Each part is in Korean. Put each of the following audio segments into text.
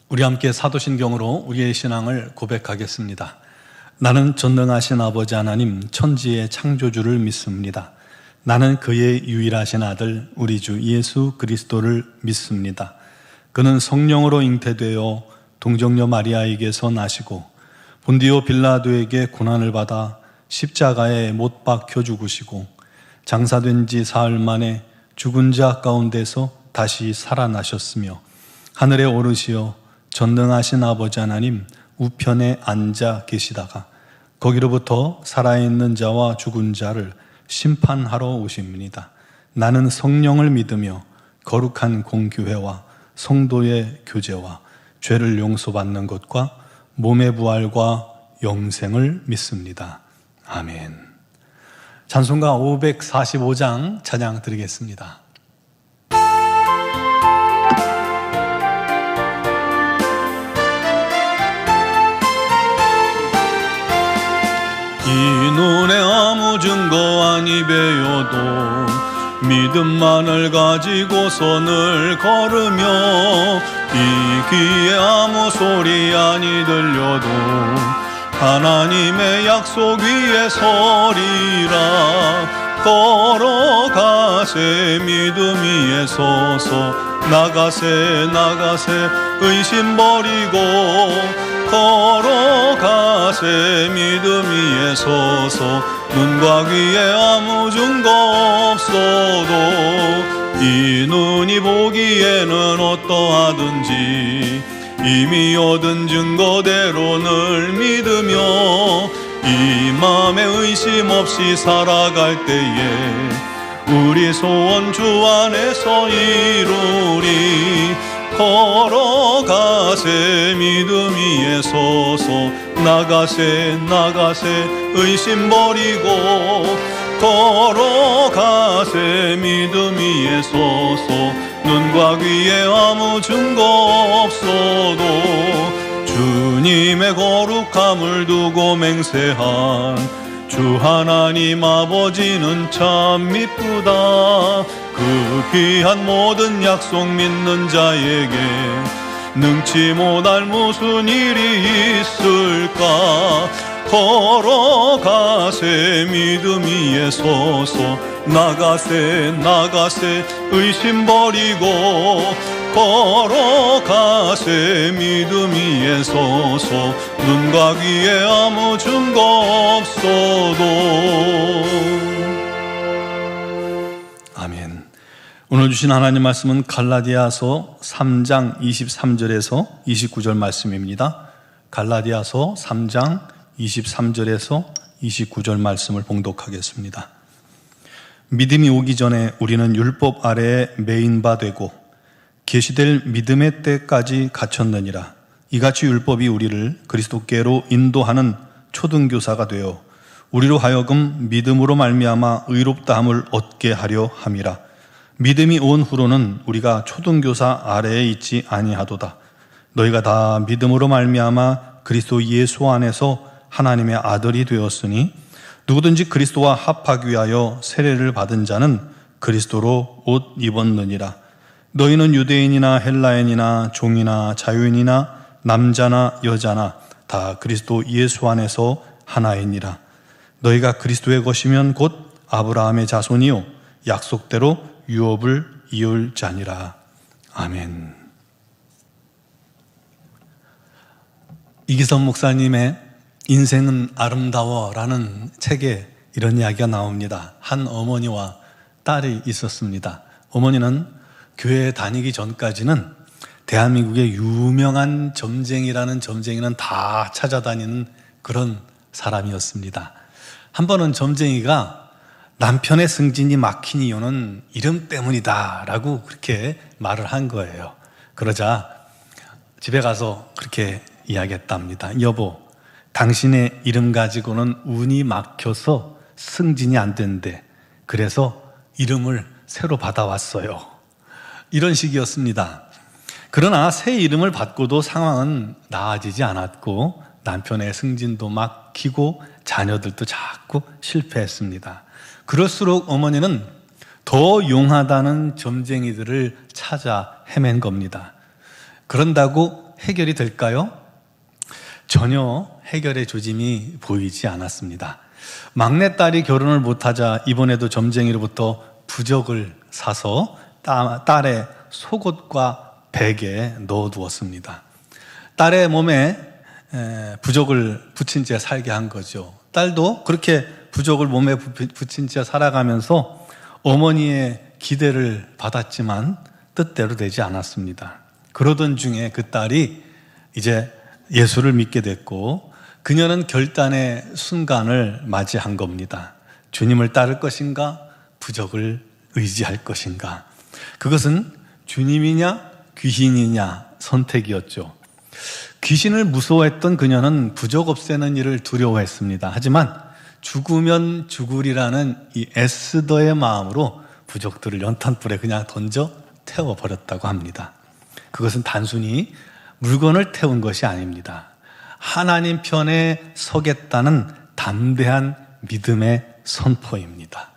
우리 함께 사도신경으로 우리의 신앙을 고백하겠습니다. 나는 전능하신 아버지 하나님 천지의 창조주를 믿습니다. 나는 그의 유일하신 아들 우리 주 예수 그리스도를 믿습니다. 그는 성령으로 잉태되어 동정녀 마리아에게서 나시고 본디오 빌라도에게 고난을 받아 십자가에 못 박혀 죽으시고 장사된 지 사흘 만에 죽은 자 가운데서 다시 살아나셨으며 하늘에 오르시어 전능하신 아버지 하나님 우편에 앉아 계시다가 거기로부터 살아있는 자와 죽은 자를 심판하러 오십니다. 나는 성령을 믿으며 거룩한 공교회와 성도의 교제와 죄를 용서받는 것과 몸의 부활과 영생을 믿습니다. 아멘. 찬송가 545장 찬양 드리겠습니다. 이 눈에 아무 증거 아니 배워도 믿음만을 가지고 손을 걸으며 이 귀에 아무 소리 아니 들려도 하나님의 약속 위에 서리라. 걸어가세 믿음 위에 서서 나가세 의심 버리고 걸어가세 믿음 위에 서서 눈과 귀에 아무 증거 없어도 이 눈이 보기에는 어떠하든지 이미 얻은 증거대로 늘 믿으며 이 맘에 의심 없이 살아갈 때에 우리 소원 주 안에서 이루리. 걸어가세 믿음 위에 서서 나가세 의심 버리고 걸어가세 믿음 위에 서서 눈과 귀에 아무 증거 없어도 주님의 거룩함을 두고 맹세한 주 하나님 아버지는 참 미쁘다. 그 귀한 모든 약속 믿는 자에게 능치 못할 무슨 일이 있을까. 걸어가세 믿음 위에 서서 나가세 의심 버리고 걸어가세 믿음 위에 서서 눈과 귀에 아무 증거 없어도. 아멘. 오늘 주신 하나님 말씀은 갈라디아서 3장 23절에서 29절 말씀입니다. 갈라디아서 3장 23절에서 29절 말씀을 봉독하겠습니다. 믿음이 오기 전에 우리는 율법 아래에 매인 바 되고 계시될 믿음의 때까지 갇혔느니라. 이같이 율법이 우리를 그리스도께로 인도하는 초등교사가 되어 우리로 하여금 믿음으로 말미암아 의롭다함을 얻게 하려 함이라. 믿음이 온 후로는 우리가 초등교사 아래에 있지 아니하도다. 너희가 다 믿음으로 말미암아 그리스도 예수 안에서 하나님의 아들이 되었으니 누구든지 그리스도와 합하기 위하여 세례를 받은 자는 그리스도로 옷 입었느니라. 너희는 유대인이나 헬라인이나 종이나 자유인이나 남자나 여자나 다 그리스도 예수 안에서 하나이니라. 너희가 그리스도의 것이면 곧 아브라함의 자손이요 약속대로 유업을 이을 자니라. 아멘. 이기선 목사님의 인생은 아름다워라는 책에 이런 이야기가 나옵니다. 한 어머니와 딸이 있었습니다. 어머니는 교회에 다니기 전까지는 대한민국의 유명한 점쟁이라는 점쟁이는 다 찾아다니는 그런 사람이었습니다. 한 번은 점쟁이가 남편의 승진이 막힌 이유는 이름 때문이다 라고 그렇게 말을 한 거예요. 그러자 집에 가서 그렇게 이야기했답니다. 여보, 당신의 이름 가지고는 운이 막혀서 승진이 안 된대. 그래서 이름을 새로 받아왔어요. 이런 식이었습니다. 그러나 새 이름을 받고도 상황은 나아지지 않았고 남편의 승진도 막히고 자녀들도 자꾸 실패했습니다. 그럴수록 어머니는 더 용하다는 점쟁이들을 찾아 헤맨 겁니다. 그런다고 해결이 될까요? 전혀 해결의 조짐이 보이지 않았습니다. 막내딸이 결혼을 못하자 이번에도 점쟁이로부터 부적을 사서 딸의 속옷과 베개에 넣어두었습니다. 딸의 몸에 부적을 붙인 채 살게 한 거죠. 딸도 그렇게 부적을 몸에 붙인 채 살아가면서 어머니의 기대를 받았지만 뜻대로 되지 않았습니다. 그러던 중에 그 딸이 이제 예수를 믿게 됐고, 그녀는 결단의 순간을 맞이한 겁니다. 주님을 따를 것인가, 부적을 의지할 것인가. 그것은 주님이냐 귀신이냐 선택이었죠. 귀신을 무서워했던 그녀는 부적 없애는 일을 두려워했습니다. 하지만 죽으면 죽으리라는 이 에스더의 마음으로 부적들을 연탄불에 그냥 던져 태워버렸다고 합니다. 그것은 단순히 물건을 태운 것이 아닙니다. 하나님 편에 서겠다는 담대한 믿음의 선포입니다.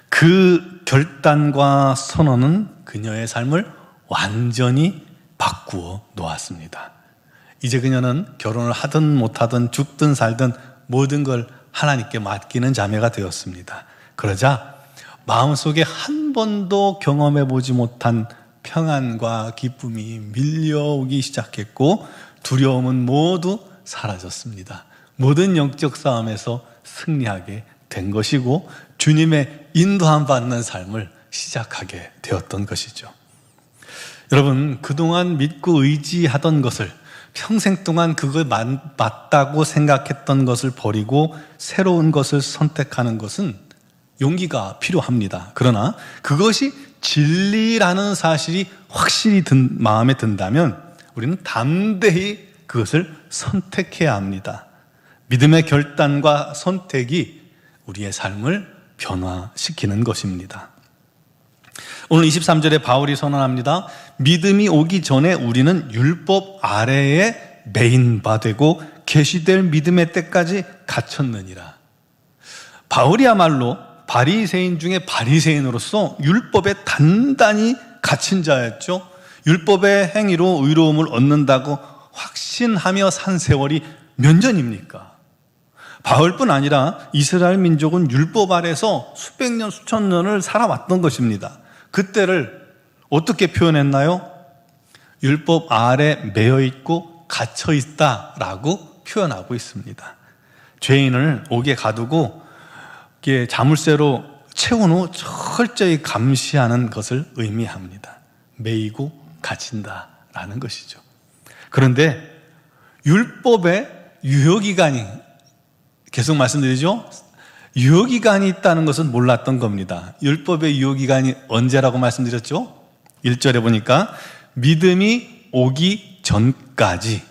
그 결단과 선언은 그녀의 삶을 완전히 바꾸어 놓았습니다. 이제 그녀는 결혼을 하든 못하든 죽든 살든 모든 걸 하나님께 맡기는 자매가 되었습니다. 그러자 마음속에 한 번도 경험해 보지 못한 평안과 기쁨이 밀려오기 시작했고, 두려움은 모두 사라졌습니다. 모든 영적 싸움에서 승리하게 된 것이고, 주님의 인도함 받는 삶을 시작하게 되었던 것이죠. 여러분, 그동안 믿고 의지하던 것을, 평생 동안 그걸 맞다고 생각했던 것을 버리고 새로운 것을 선택하는 것은 용기가 필요합니다. 그러나 그것이 진리라는 사실이 확실히 마음에 든다면 우리는 담대히 그것을 선택해야 합니다. 믿음의 결단과 선택이 우리의 삶을 변화시키는 것입니다. 오늘 23절에 바울이 선언합니다. 믿음이 오기 전에 우리는 율법 아래에 매인 바 되고 계시될 믿음의 때까지 갇혔느니라. 바울이야말로 바리새인 중에 바리새인으로서 율법에 단단히 갇힌 자였죠. 율법의 행위로 의로움을 얻는다고 확신하며 산 세월이 몇 년입니까? 바울뿐 아니라 이스라엘 민족은 율법 아래서 수백 년, 수천 년을 살아왔던 것입니다. 그때를 어떻게 표현했나요? 율법 아래 매여 있고 갇혀 있다라고 표현하고 있습니다. 죄인을 옥에 가두고 자물쇠로 채운 후 철저히 감시하는 것을 의미합니다. 매이고 갇힌다라는 것이죠. 그런데 율법의 유효기간이, 계속 말씀드리죠, 유효기간이 있다는 것은 몰랐던 겁니다. 율법의 유효기간이 언제라고 말씀드렸죠? 1절에 보니까 믿음이 오기 전까지,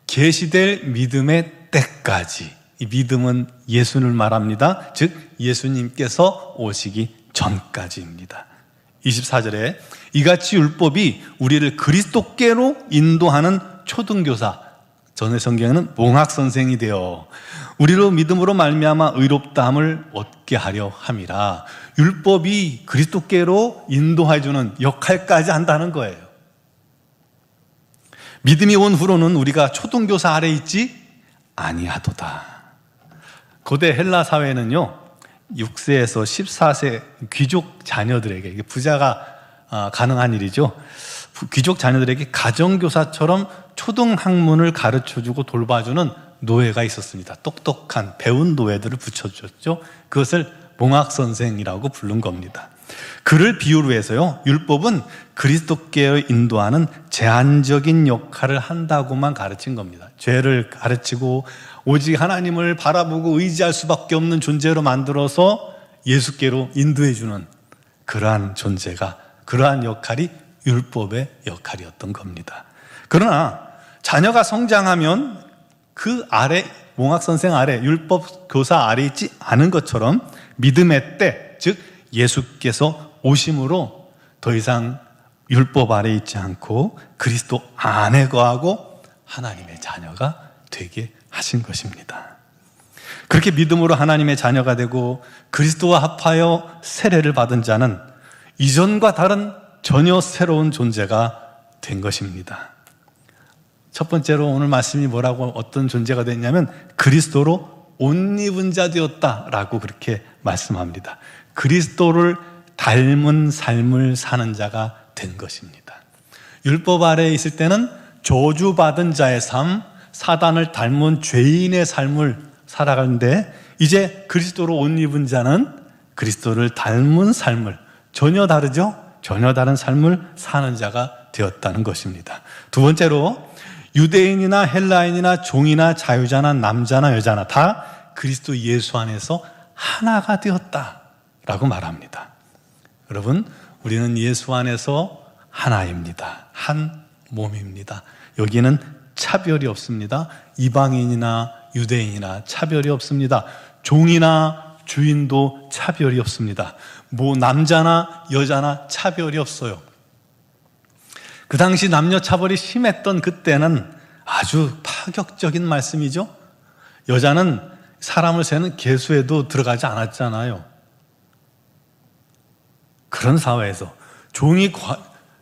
계시될 믿음의 때까지. 이 믿음은 예수를 말합니다. 즉 예수님께서 오시기 전까지입니다. 24절에 이같이 율법이 우리를 그리스도께로 인도하는 초등교사, 전의 성경에는 몽학선생이 되어 우리로 믿음으로 말미암아 의롭다함을 얻게 하려 함이라. 율법이 그리스도께로 인도해주는 역할까지 한다는 거예요. 믿음이 온 후로는 우리가 초등교사 아래 있지 아니하도다. 고대 헬라 사회는요, 6세에서 14세 귀족 자녀들에게, 이게 부자가 가능한 일이죠. 귀족 자녀들에게 가정교사처럼 초등학문을 가르쳐주고 돌봐주는 노예가 있었습니다. 똑똑한 배운 노예들을 붙여주었죠. 그것을 몽학선생이라고 부른 겁니다. 그를 비유로 해서요, 율법은 그리스도께로 인도하는 제한적인 역할을 한다고만 가르친 겁니다. 죄를 가르치고 오직 하나님을 바라보고 의지할 수밖에 없는 존재로 만들어서 예수께로 인도해주는 그러한 존재가, 그러한 역할이 율법의 역할이었던 겁니다. 그러나 자녀가 성장하면 그 아래, 몽학선생 아래, 율법 교사 아래 있지 않은 것처럼 믿음의 때, 즉 예수께서 오심으로 더 이상 율법 아래 있지 않고 그리스도 안에 거하고 하나님의 자녀가 되게 하신 것입니다. 그렇게 믿음으로 하나님의 자녀가 되고 그리스도와 합하여 세례를 받은 자는 이전과 다른 전혀 새로운 존재가 된 것입니다. 첫 번째로 오늘 말씀이 뭐라고 어떤 존재가 됐냐면 그리스도로 옷 입은 자 되었다라고 그렇게 말씀합니다. 그리스도를 닮은 삶을 사는 자가 된 것입니다. 율법 아래에 있을 때는 저주받은 자의 삶, 사단을 닮은 죄인의 삶을 살아가는데 이제 그리스도로 옷 입은 자는 그리스도를 닮은 삶을, 전혀 다르죠? 전혀 다른 삶을 사는 자가 되었다는 것입니다. 두 번째로 유대인이나 헬라인이나 종이나 자유자나 남자나 여자나 다 그리스도 예수 안에서 하나가 되었다라고 말합니다. 여러분, 우리는 예수 안에서 하나입니다. 한 몸입니다. 여기는 차별이 없습니다. 이방인이나 유대인이나 차별이 없습니다. 종이나 주인도 차별이 없습니다. 뭐 남자나 여자나 차별이 없어요. 그 당시 남녀 차별이 심했던 그때는 아주 파격적인 말씀이죠. 여자는 사람을 세는 계수에도 들어가지 않았잖아요. 그런 사회에서 종이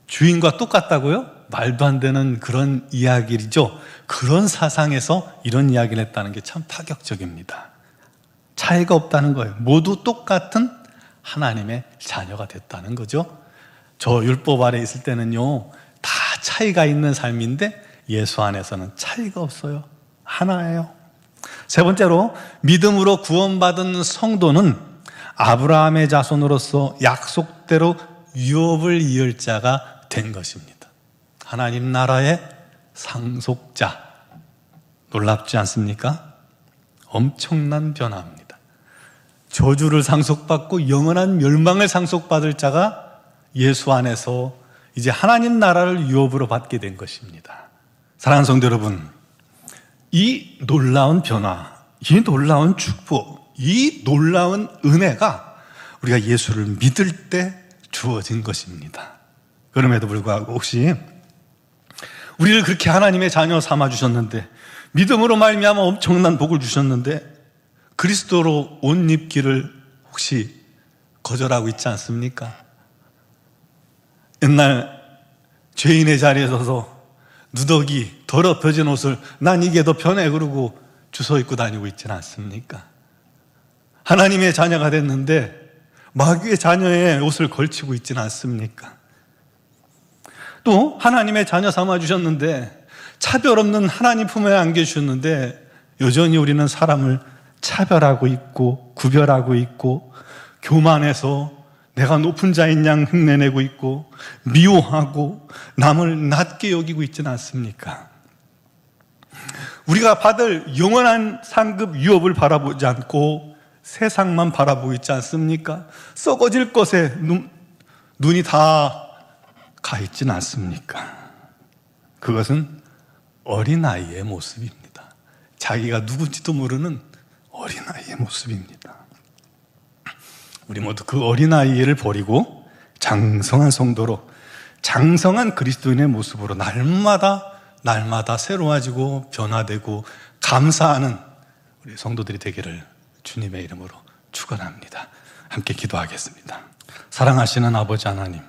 주인과 똑같다고요? 말도 안 되는 그런 이야기죠. 그런 사상에서 이런 이야기를 했다는 게 참 파격적입니다. 차이가 없다는 거예요. 모두 똑같은 하나님의 자녀가 됐다는 거죠. 저 율법 아래 있을 때는요, 다 차이가 있는 삶인데 예수 안에서는 차이가 없어요. 하나예요. 세 번째로 믿음으로 구원받은 성도는 아브라함의 자손으로서 약속대로 유업을 이을 자가 된 것입니다. 하나님 나라의 상속자. 놀랍지 않습니까? 엄청난 변화입니다. 저주를 상속받고 영원한 멸망을 상속받을 자가 예수 안에서 이제 하나님 나라를 유업으로 받게 된 것입니다. 사랑하는 성도 여러분, 이 놀라운 변화, 이 놀라운 축복, 이 놀라운 은혜가 우리가 예수를 믿을 때 주어진 것입니다. 그럼에도 불구하고 혹시 우리를 그렇게 하나님의 자녀 삼아 주셨는데, 믿음으로 말미암아 엄청난 복을 주셨는데 그리스도로 옷 입기를 혹시 거절하고 있지 않습니까? 옛날 죄인의 자리에 서서 누더기 더럽혀진 옷을 난 이게 더 편해 그러고 주워 입고 다니고 있지는 않습니까? 하나님의 자녀가 됐는데 마귀의 자녀의 옷을 걸치고 있지는 않습니까? 또 하나님의 자녀 삼아 주셨는데 차별 없는 하나님 품에 안겨주셨는데 여전히 우리는 사람을 차별하고 있고 구별하고 있고 교만해서 내가 높은 자인 양 흉내내고 있고 미워하고 남을 낮게 여기고 있지는 않습니까? 우리가 받을 영원한 상급 유업을 바라보지 않고 세상만 바라보고 있지 않습니까? 썩어질 것에 눈이 다 가 있지는 않습니까? 그것은 어린아이의 모습입니다. 자기가 누군지도 모르는 어린아이의 모습입니다. 우리 모두 그 어린아이를 버리고 장성한 성도로, 장성한 그리스도인의 모습으로 날마다 새로워지고 변화되고 감사하는 우리 성도들이 되기를 주님의 이름으로 축원합니다. 함께 기도하겠습니다. 사랑하시는 아버지 하나님,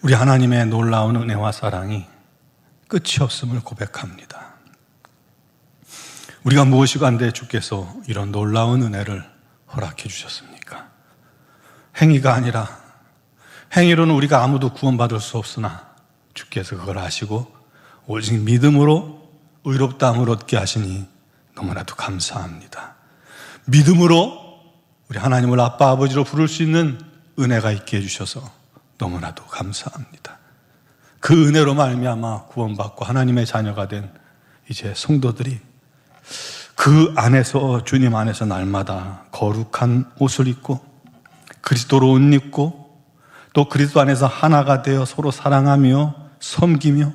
우리 하나님의 놀라운 은혜와 사랑이 끝이 없음을 고백합니다. 우리가 무엇이 간데 주께서 이런 놀라운 은혜를 허락해 주셨습니까? 행위가 아니라, 행위로는 우리가 아무도 구원받을 수 없으나 주께서 그걸 아시고 오직 믿음으로 의롭다함을 얻게 하시니 너무나도 감사합니다. 믿음으로 우리 하나님을 아빠 아버지로 부를 수 있는 은혜가 있게 해주셔서 너무나도 감사합니다. 그 은혜로 말미암아 구원받고 하나님의 자녀가 된 이제 성도들이 그 안에서, 주님 안에서 날마다 거룩한 옷을 입고 그리스도로 옷 입고 또 그리스도 안에서 하나가 되어 서로 사랑하며 섬기며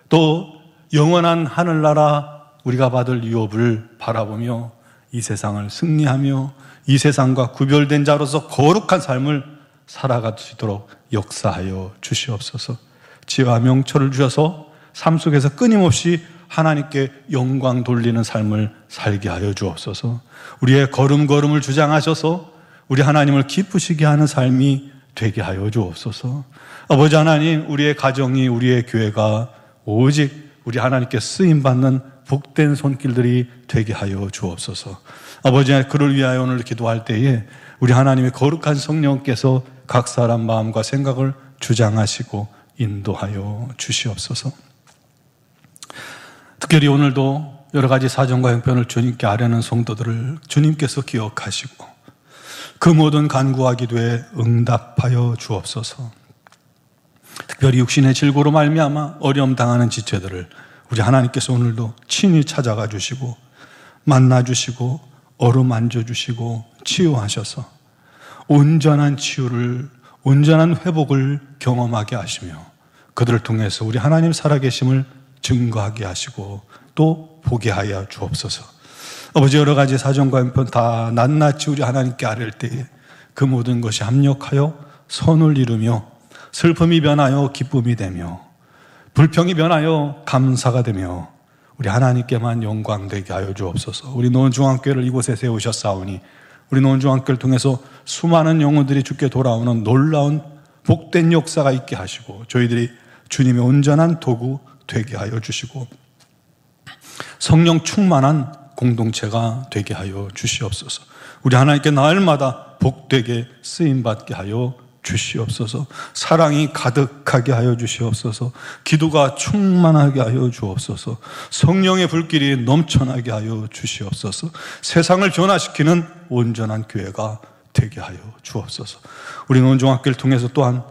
또 영원한 하늘나라 우리가 받을 유업을 바라보며 이 세상을 승리하며 이 세상과 구별된 자로서 거룩한 삶을 살아갈 수 있도록 역사하여 주시옵소서. 지혜와 명철을 주셔서 삶 속에서 끊임없이 하나님께 영광 돌리는 삶을 살게 하여 주옵소서. 우리의 걸음걸음을 주장하셔서 우리 하나님을 기쁘시게 하는 삶이 되게 하여 주옵소서. 아버지 하나님, 우리의 가정이, 우리의 교회가 오직 우리 하나님께 쓰임받는 복된 손길들이 되게 하여 주옵소서. 아버지 하나님, 그를 위하여 오늘 기도할 때에 우리 하나님의 거룩한 성령께서 각 사람 마음과 생각을 주장하시고 인도하여 주시옵소서. 특별히 오늘도 여러 가지 사정과 형편을 주님께 아뢰는 성도들을 주님께서 기억하시고 그 모든 간구와 기도에 응답하여 주옵소서. 특별히 육신의 질고로 말미암아 어려움 당하는 지체들을 우리 하나님께서 오늘도 친히 찾아가 주시고 만나 주시고 어루만져 주시고 치유하셔서 온전한 치유를, 온전한 회복을 경험하게 하시며 그들을 통해서 우리 하나님 살아계심을 증거하게 하시고 또 보게 하여 주옵소서. 아버지, 여러 가지 사정과 형편 다 낱낱이 우리 하나님께 아뢰을 때에 그 모든 것이 합력하여 선을 이루며 슬픔이 변하여 기쁨이 되며 불평이 변하여 감사가 되며 우리 하나님께만 영광되게 하여 주옵소서. 우리 노원중앙교회를 이곳에 세우셨사오니 우리 노원중앙교회를 통해서 수많은 영혼들이 주께 돌아오는 놀라운 복된 역사가 있게 하시고 저희들이 주님의 온전한 도구 되게 하여 주시고 성령 충만한 공동체가 되게 하여 주시옵소서. 우리 하나님께 날마다 복되게 쓰임받게 하여 주시옵소서. 사랑이 가득하게 하여 주시옵소서. 기도가 충만하게 하여 주옵소서. 성령의 불길이 넘쳐나게 하여 주시옵소서. 세상을 변화시키는 온전한 교회가 되게 하여 주옵소서. 우리 노원중학교를 통해서 또한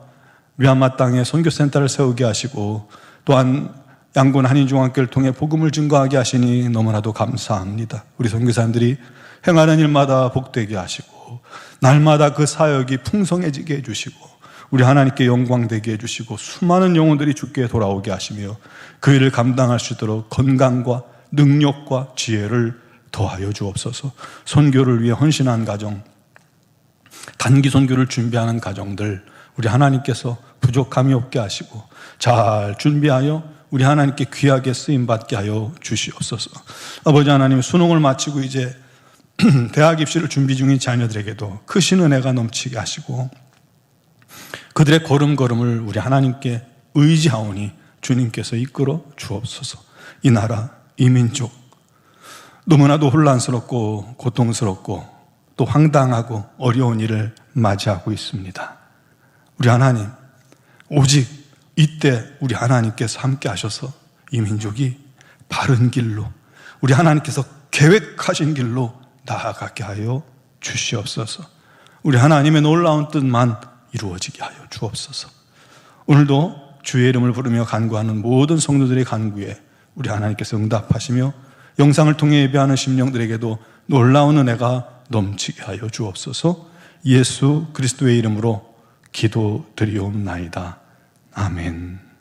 미얀마 땅에 선교센터를 세우게 하시고 또한 양군 한인중학교를 통해 복음을 증거하게 하시니 너무나도 감사합니다. 우리 선교사님들이 행하는 일마다 복되게 하시고 날마다 그 사역이 풍성해지게 해주시고 우리 하나님께 영광되게 해주시고 수많은 영혼들이 주께 돌아오게 하시며 그 일을 감당할 수 있도록 건강과 능력과 지혜를 더하여 주옵소서. 선교를 위해 헌신한 가정, 단기 선교를 준비하는 가정들 우리 하나님께서 부족함이 없게 하시고 잘 준비하여 우리 하나님께 귀하게 쓰임받게 하여 주시옵소서. 아버지 하나님, 수능을 마치고 이제 대학 입시를 준비 중인 자녀들에게도 크신 은혜가 넘치게 하시고 그들의 걸음걸음을 우리 하나님께 의지하오니 주님께서 이끌어 주옵소서. 이 나라, 이 민족 너무나도 혼란스럽고 고통스럽고 또 황당하고 어려운 일을 맞이하고 있습니다. 우리 하나님, 오직 이때 우리 하나님께서 함께 하셔서 이 민족이 바른 길로 우리 하나님께서 계획하신 길로 나아가게 하여 주시옵소서. 우리 하나님의 놀라운 뜻만 이루어지게 하여 주옵소서. 오늘도 주의 이름을 부르며 간구하는 모든 성도들의 간구에 우리 하나님께서 응답하시며 영상을 통해 예배하는 심령들에게도 놀라운 은혜가 넘치게 하여 주옵소서. 예수 그리스도의 이름으로 기도드리옵나이다. 아멘.